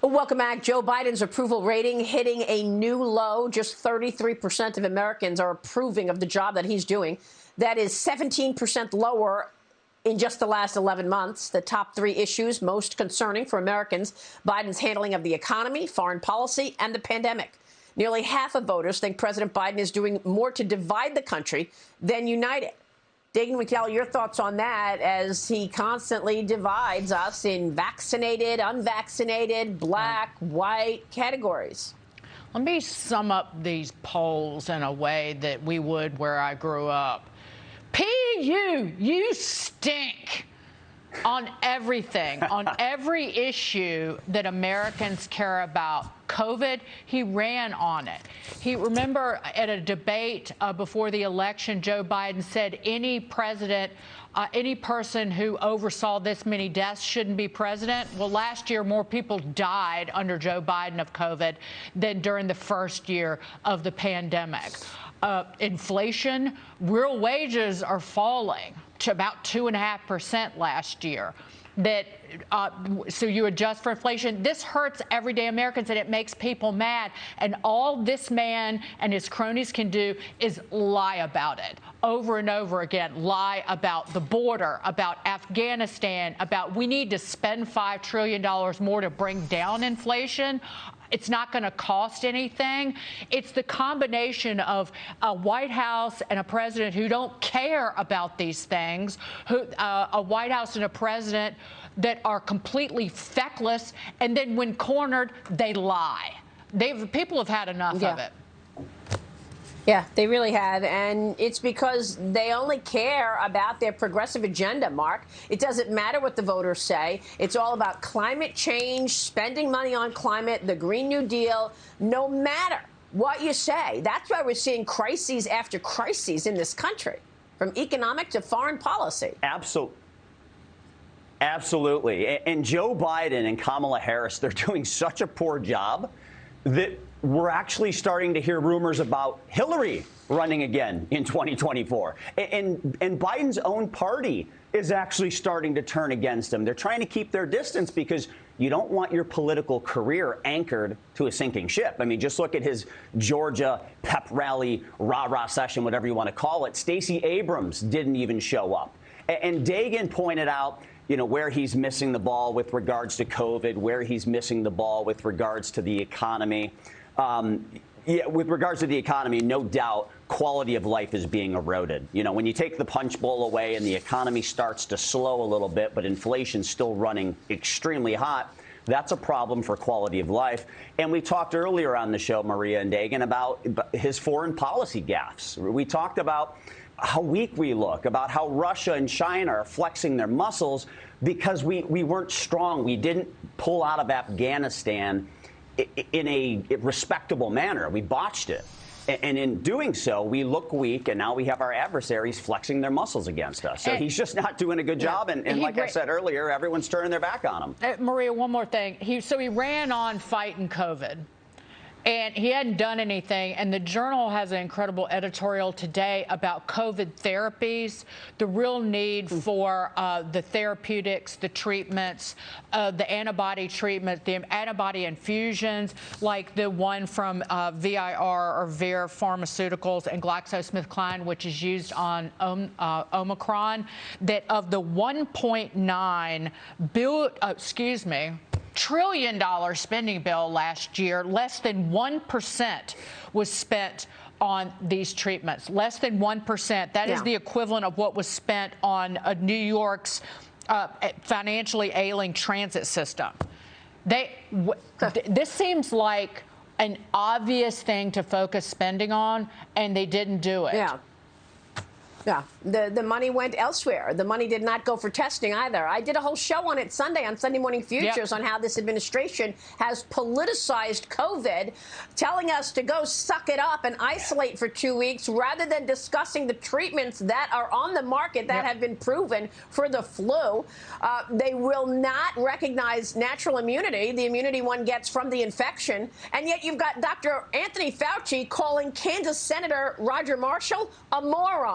Welcome back. Joe Biden's approval rating hitting a new low. Just 33% of Americans are approving of the job that he's doing. That is 17% lower in just the last 11 months. The top three issues most concerning for Americans: Biden's handling of the economy, foreign policy, and the pandemic. Nearly half of voters think President Biden is doing more to divide the country than unite it. Dagen, McDowell, your thoughts on that as he constantly divides us in vaccinated, unvaccinated, black, white categories? Let me sum up these polls in a way that we would where I grew up. PU, you stink on everything, on every issue that Americans care about. COVID, he ran on it. Remember at a debate before the election, Joe Biden said any president, any person who oversaw this many deaths shouldn't be president. Well, last year, more people died under Joe Biden of COVID than during the first year of the pandemic. Inflation, real wages are falling to about 2.5% last year. So you adjust for inflation. This hurts everyday Americans, and it makes people mad. And all this man and his cronies can do is lie about it over and over again. Lie about the border, about Afghanistan, about we need to spend $5 trillion more to bring down inflation. It's not going to cost anything. It's the combination of a White House and a president who don't care about these things, a White House and a president that are completely feckless, and then when cornered, they lie. People have had enough of it. Yeah, they really have. And it's because they only care about their progressive agenda, Mark. It doesn't matter what the voters say. It's all about climate change, spending money on climate, the Green New Deal, no matter what you say. That's why we're seeing crises after crises in this country, from economic to foreign policy. Absolutely. And Joe Biden and Kamala Harris, they're doing such a poor job that we're actually starting to hear rumors about Hillary running again in 2024. And Biden's own party is actually starting to turn against him. They're trying to keep their distance because you don't want your political career anchored to a sinking ship. I mean, just look at his Georgia pep rally, rah-rah session, whatever you want to call it. Stacey Abrams didn't even show up. And Dagen pointed out, where he's missing the ball with regards to COVID, where he's missing the ball with regards to the economy. With regards to the economy, no doubt quality of life is being eroded. When you take the punch bowl away and the economy starts to slow a little bit, but inflation's still running extremely hot, that's a problem for quality of life. And we talked earlier on the show, Maria and Dagen, about his foreign policy gaffes. We talked about how weak we look, about how Russia and China are flexing their muscles because we weren't strong. We didn't pull out of Afghanistan in a respectable manner. We botched it. And in doing so, we look weak, and now we have our adversaries flexing their muscles against us. So he's just not doing a good job. And like I said earlier, everyone's turning their back on him. Maria, one more thing. He ran on fighting COVID. And he hadn't done anything. And the Journal has an incredible editorial today about COVID therapies, the real need for the therapeutics, the treatments, the antibody treatment, the antibody infusions, like the one from VIR or Vir Pharmaceuticals and GlaxoSmithKline, which is used on Omicron, that of the $1.9 trillion spending bill last year, less than 1% was spent on these treatments. Less than 1%. That is the equivalent of what was spent on New York's financially ailing transit system. This seems like an obvious thing to focus spending on, and they didn't do it. Yeah, the money went elsewhere. The money did not go for testing either. I did a whole show on it Sunday on Sunday Morning Futures on how this administration has politicized COVID, telling us to go suck it up and isolate for 2 weeks rather than discussing the treatments that are on the market that have been proven for the flu. They will not recognize natural immunity, the immunity one gets from the infection. And yet you've got Dr. Anthony Fauci calling Kansas Senator Roger Marshall a moron.